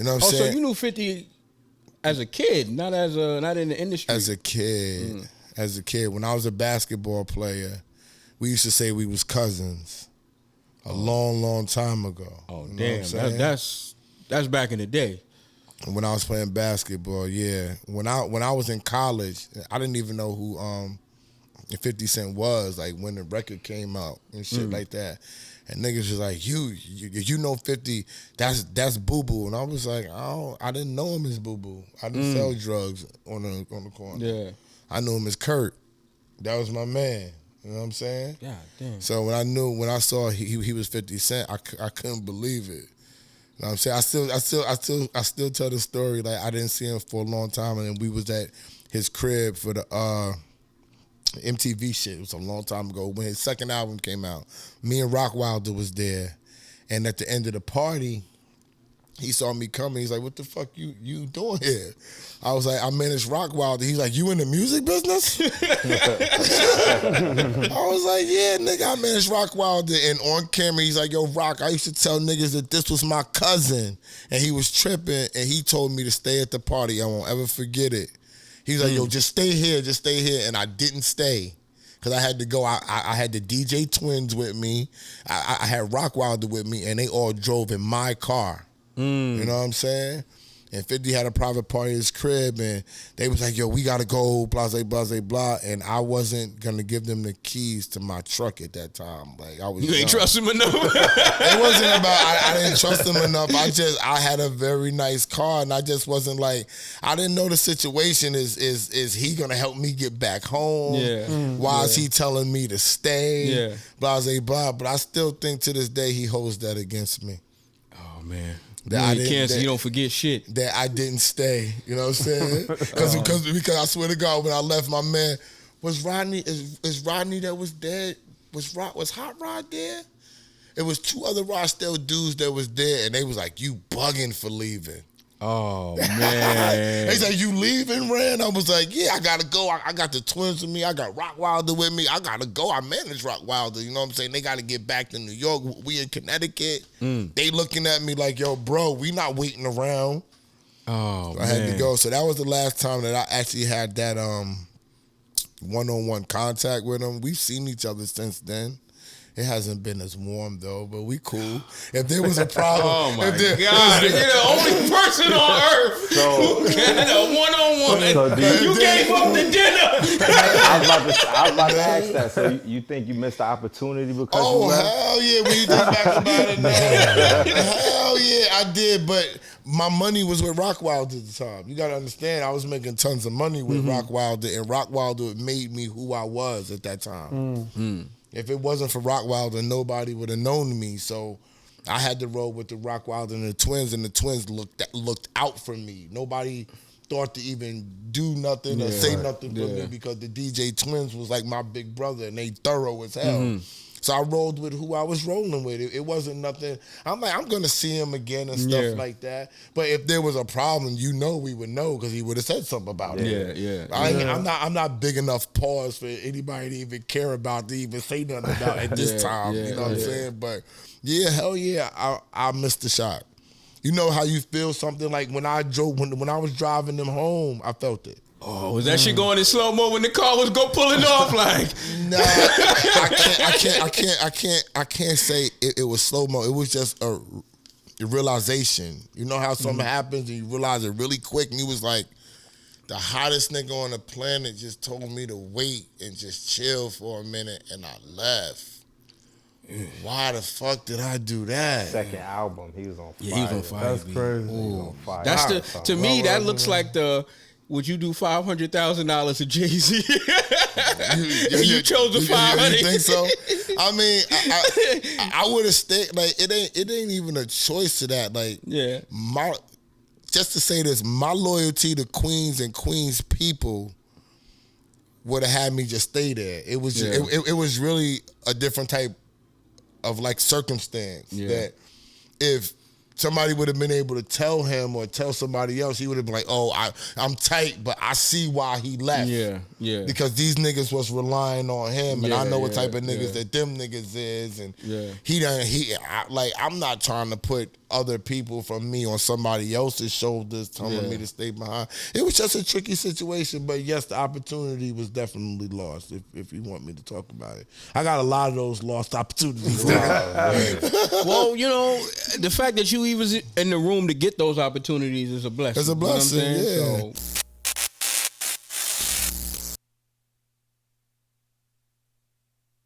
You know what I'm saying? So you knew 50 as a kid, not in the industry. As a kid, when I was a basketball player, we used to say we was cousins. A long time ago. Oh, you know damn! what I'm That's back in the day. When I was playing basketball, yeah. When I was in college, I didn't even know who 50 Cent was, like when the record came out and shit like that. And niggas was like, you know 50, that's Boo Boo. And I was like, I didn't know him as Boo Boo. I didn't sell drugs on the corner. Yeah. I knew him as Kurt. That was my man. You know what I'm saying? Yeah, damn. So when I saw he was 50 Cent, I couldn't believe it. You know what I'm saying? I still tell the story, like I didn't see him for a long time, and then we was at his crib for the MTV shit. It was a long time ago when his second album came out. Me and Rock Wilder was there, and at the end of the party, he saw me coming. He's like, "What the fuck you doing here?" I was like, "I manage Rock Wilder." He's like, "You in the music business?" I was like, "Yeah, nigga, I manage Rock Wilder." And on camera, he's like, "Yo, Rock, I used to tell niggas that this was my cousin." And he was tripping, and he told me to stay at the party. I won't ever forget it. He's like, "Yo, just stay here. And I didn't stay. Because I had to go. I had the DJ Twins with me. I had Rock Wilder with me, and they all drove in my car. You know what I'm saying? And 50 had a private party at his crib, and they was like, "Yo, we gotta go, blah, blah, blah." And I wasn't gonna give them the keys to my truck at that time. Like I was. You ain't trust him enough. It wasn't about I didn't trust him enough. I had a very nice car, and I just wasn't like, I didn't know the situation is he gonna help me get back home? Yeah. Why is he telling me to stay? Yeah. Blah, blah. But I still think to this day he holds that against me. Oh man. You don't forget shit. That I didn't stay. You know what I'm saying? Because I swear to God, when I left, my man was Rodney. Is Rodney that was dead? Was Hot Rod there? It was two other Rossdale dudes that was there, and they was like, "You bugging for leaving." Oh man. They said, "You leaving, Ran?" I was like, "Yeah, I gotta go. I got the twins with me. I got Rock Wilder with me. I gotta go. I manage Rock Wilder. You know what I'm saying? They gotta get back to New York. We in Connecticut. They looking at me like, yo, bro, we not waiting around." Oh, so I had to go. So that was the last time that I actually had that one-on-one contact with him. We've seen each other since then. It hasn't been as warm though, but we cool. If there was a problem, oh my God, you're the only person on earth who got a one-on-one. So you gave up the dinner. I was about to ask that. So you think you missed the opportunity because you left? Hell yeah! When you think back about it now, hell yeah, I did. But my money was with Rock Wilder at the time. You gotta understand, I was making tons of money with Rock Wilder, and Rock Wilder made me who I was at that time. If it wasn't for Rock Wilder, nobody would have known me. So I had to roll with the Rock Wilder and the Twins looked out for me. Nobody thought to even do nothing or say nothing for me because the DJ Twins was like my big brother, and they thorough as hell. So I rolled with who I was rolling with. It wasn't nothing. I'm like, I'm going to see him again and stuff like that. But if there was a problem, we would know because he would have said something about it. I'm not big enough pause for anybody to even care about, to even say nothing about at this time. You know what I'm saying? But yeah, hell yeah, I missed the shot. You know how you feel something like when I drove, when I was driving them home, I felt it. Oh, was that shit going in slow-mo when the car was pulling off? Like, nah, I can't say it was slow-mo. It was just a realization. You know how something happens and you realize it really quick, and you was like, the hottest nigga on the planet just told me to wait and just chill for a minute, and I left. Why the fuck did I do that? Second album, he was on fire. Yeah, he was on fire. That's crazy. He was on fire. That's to me, that looks like would you do $500,000 to Jay-Z? You chose the 500. You think so? I mean, I would have stayed. Like it ain't even a choice to that. Like just to say this, my loyalty to Queens and Queens people would have had me just stay there. It was it was really a different type of like circumstance that if somebody would have been able to tell him or tell somebody else, he would have been like, "Oh, I'm tight, but I see why he left." Yeah. Because these niggas was relying on him, and I know what type of niggas that them niggas is, and I'm not trying to put other people from me on somebody else's shoulders telling me to stay behind. It was just a tricky situation, but yes, the opportunity was definitely lost, if you want me to talk about it. I got a lot of those lost opportunities. Well, you know, the fact that you even in the room to get those opportunities is a blessing. It's a blessing, you know what I'm saying? yeah. So,